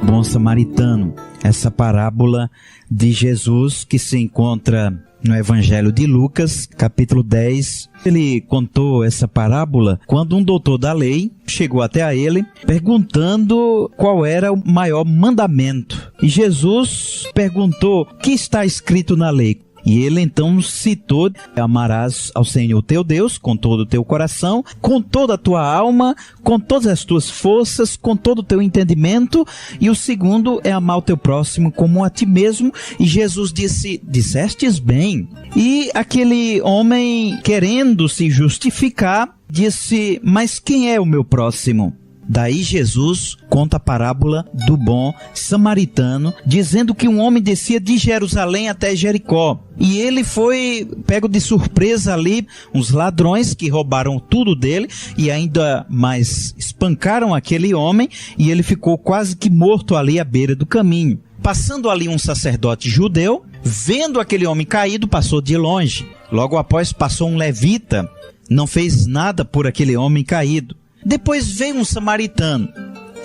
Bom Samaritano, essa parábola de Jesus que se encontra no Evangelho de Lucas, capítulo 10. Ele contou essa parábola quando um doutor da lei chegou até a ele perguntando qual era o maior mandamento. E Jesus perguntou: o que está escrito na lei? E ele então citou: amarás ao Senhor teu Deus com todo o teu coração, com toda a tua alma, com todas as tuas forças, com todo o teu entendimento. E o segundo é amar o teu próximo como a ti mesmo. E Jesus disse: dissestes bem. E aquele homem, querendo se justificar, disse: mas quem é o meu próximo? Daí Jesus conta a parábola do bom samaritano, dizendo que um homem descia de Jerusalém até Jericó. E ele foi pego de surpresa ali, uns ladrões que roubaram tudo dele e ainda mais espancaram aquele homem, e ele ficou quase que morto ali à beira do caminho. Passando ali um sacerdote judeu, vendo aquele homem caído, passou de longe. Logo após passou um levita, não fez nada por aquele homem caído. Depois veio um samaritano,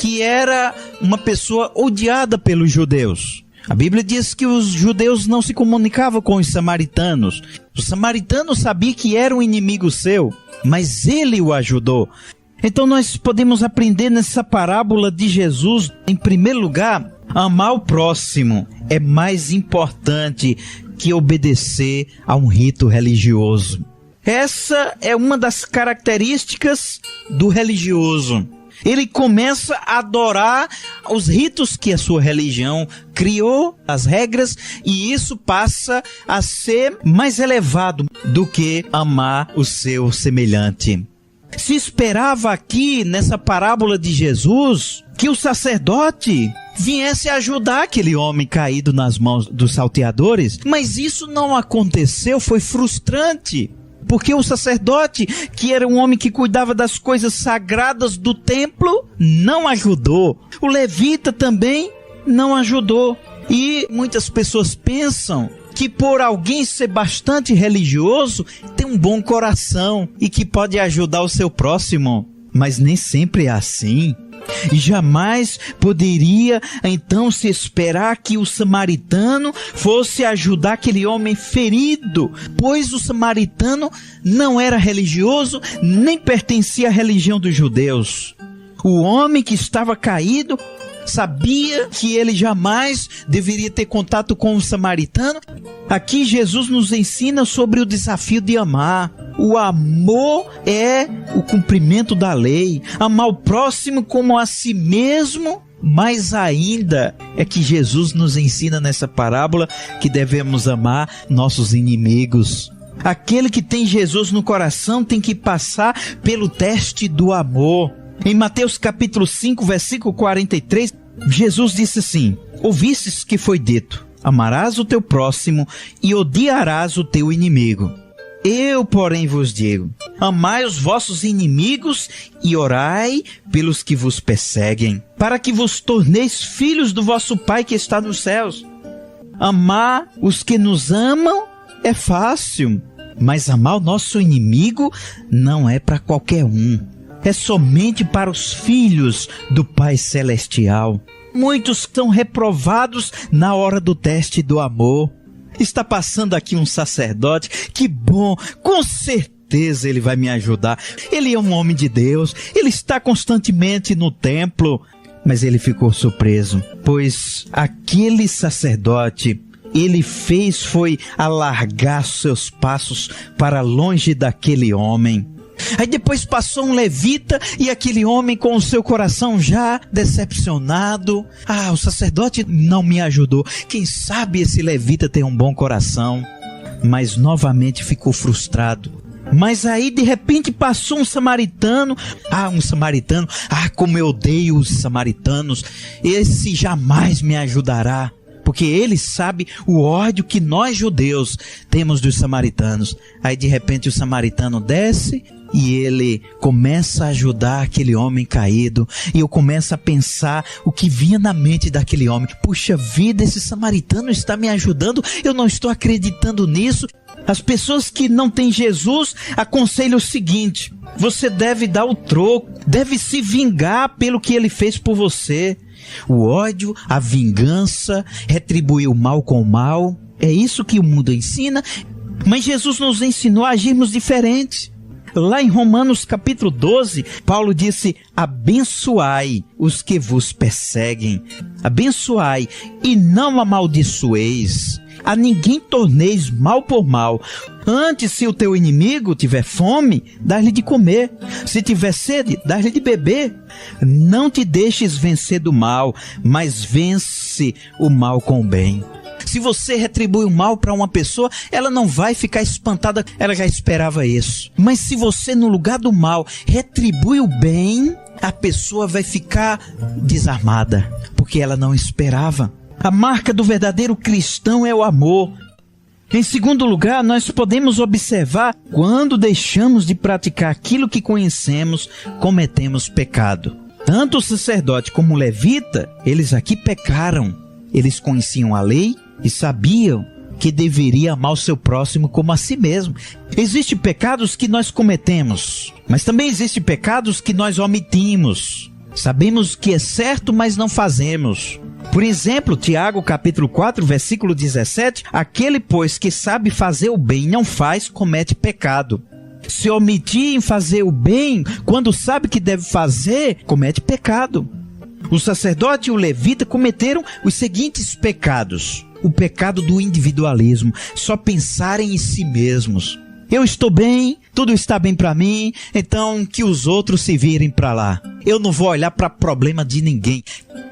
que era uma pessoa odiada pelos judeus. A Bíblia diz que os judeus não se comunicavam com os samaritanos. O samaritano sabia que era um inimigo seu, mas ele o ajudou. Então nós podemos aprender nessa parábola de Jesus, em primeiro lugar, amar o próximo é mais importante que obedecer a um rito religioso. Essa é uma das características do religioso. Ele começa a adorar os ritos que a sua religião criou, as regras, e isso passa a ser mais elevado do que amar o seu semelhante. Se esperava aqui, nessa parábola de Jesus, que o sacerdote viesse ajudar aquele homem caído nas mãos dos salteadores, mas isso não aconteceu, foi frustrante. Porque o sacerdote, que era um homem que cuidava das coisas sagradas do templo, não ajudou. O levita também não ajudou. E muitas pessoas pensam que por alguém ser bastante religioso, tem um bom coração e que pode ajudar o seu próximo. Mas nem sempre é assim. E jamais poderia então se esperar que o samaritano fosse ajudar aquele homem ferido, pois o samaritano não era religioso, nem pertencia à religião dos judeus. O homem que estava caído sabia que ele jamais deveria ter contato com o samaritano. Aqui Jesus nos ensina sobre o desafio de amar. O amor é o cumprimento da lei. Amar o próximo como a si mesmo. Mais ainda é que Jesus nos ensina nessa parábola que devemos amar nossos inimigos. Aquele que tem Jesus no coração tem que passar pelo teste do amor. Em Mateus capítulo 5, versículo 43, Jesus disse assim: ouvistes que foi dito, amarás o teu próximo e odiarás o teu inimigo. Eu, porém, vos digo, amai os vossos inimigos e orai pelos que vos perseguem, para que vos torneis filhos do vosso Pai que está nos céus. Amar os que nos amam é fácil, mas amar o nosso inimigo não é para qualquer um. É somente para os filhos do Pai Celestial. Muitos são reprovados na hora do teste do amor. Está passando aqui um sacerdote, que bom, com certeza ele vai me ajudar. Ele é um homem de Deus, ele está constantemente no templo. Mas ele ficou surpreso, pois aquele sacerdote, ele foi alargar seus passos para longe daquele homem. Aí depois passou um levita e aquele homem com o seu coração já decepcionado. O sacerdote não me ajudou. Quem sabe esse levita tem um bom coração. Mas novamente ficou frustrado. Mas aí de repente passou um samaritano. Como eu odeio os samaritanos. Esse jamais me ajudará. Porque ele sabe o ódio que nós judeus temos dos samaritanos. Aí de repente o samaritano desce e ele começa a ajudar aquele homem caído. E eu começo a pensar o que vinha na mente daquele homem. Puxa vida, esse samaritano está me ajudando. Eu não estou acreditando nisso. As pessoas que não têm Jesus aconselham o seguinte: você deve dar o troco, deve se vingar pelo que ele fez por você. O ódio, a vingança, retribuir o mal com o mal. É isso que o mundo ensina, mas Jesus nos ensinou a agirmos diferente. Lá em Romanos capítulo 12, Paulo disse: abençoai os que vos perseguem, abençoai e não amaldiçoeis. A ninguém torneis mal por mal. Antes, se o teu inimigo tiver fome, dá-lhe de comer. Se tiver sede, dá-lhe de beber. Não te deixes vencer do mal, mas vence o mal com o bem. Se você retribui o mal para uma pessoa, ela não vai ficar espantada, ela já esperava isso. Mas se você, no lugar do mal, retribui o bem, a pessoa vai ficar desarmada, porque ela não esperava. A marca do verdadeiro cristão é o amor. Em segundo lugar, nós podemos observar: quando deixamos de praticar aquilo que conhecemos, cometemos pecado. Tanto o sacerdote como o levita, eles aqui pecaram. Eles conheciam a lei e sabiam que deveria amar o seu próximo como a si mesmo. Existem pecados que nós cometemos, mas também existem pecados que nós omitimos. Sabemos que é certo, mas não fazemos. Por exemplo, Tiago capítulo 4, versículo 17, aquele, pois, que sabe fazer o bem e não faz, comete pecado. Se omitir em fazer o bem, quando sabe que deve fazer, comete pecado. O sacerdote e o levita cometeram os seguintes pecados: o pecado do individualismo, só pensarem em si mesmos. Eu estou bem, tudo está bem para mim, então que os outros se virem para lá. Eu não vou olhar para problema de ninguém.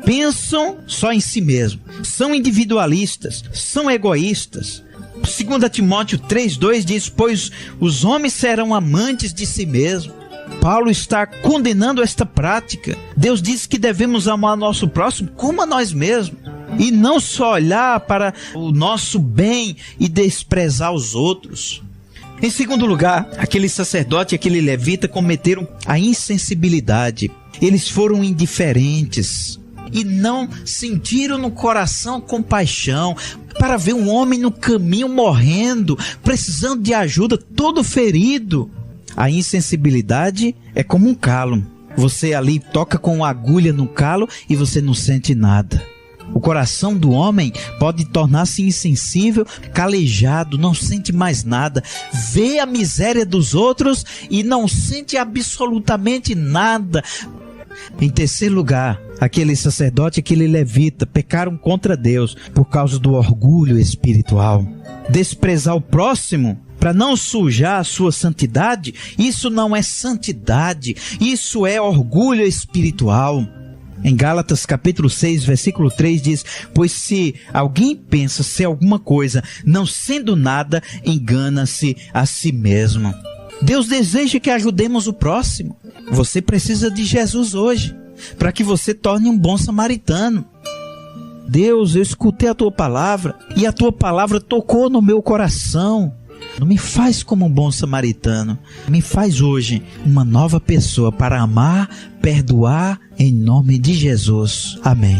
Pensam só em si mesmo, são individualistas, são egoístas. 2 Timóteo 3,2 diz: pois os homens serão amantes de si mesmos. Paulo está condenando esta prática. Deus diz que devemos amar nosso próximo como a nós mesmos, e não só olhar para o nosso bem e desprezar os outros. Em segundo lugar, aquele sacerdote e aquele levita cometeram a insensibilidade. Eles foram indiferentes e não sentiram no coração compaixão para ver um homem no caminho morrendo, precisando de ajuda, todo ferido. A insensibilidade é como um calo. Você ali toca com uma agulha no calo e você não sente nada. O coração do homem pode tornar-se insensível, calejado, não sente mais nada, vê a miséria dos outros e não sente absolutamente nada. Em terceiro lugar, aquele sacerdote e aquele levita pecaram contra Deus por causa do orgulho espiritual. Desprezar o próximo para não sujar a sua santidade, isso não é santidade, isso é orgulho espiritual. Em Gálatas capítulo 6, versículo 3 diz: pois se alguém pensa ser alguma coisa, não sendo nada, engana-se a si mesmo. Deus deseja que ajudemos o próximo. Você precisa de Jesus hoje, para que você torne um bom samaritano. Deus, eu escutei a tua palavra, e a tua palavra tocou no meu coração. Não me faz como um bom samaritano, me faz hoje uma nova pessoa para amar, perdoar, em nome de Jesus. Amém.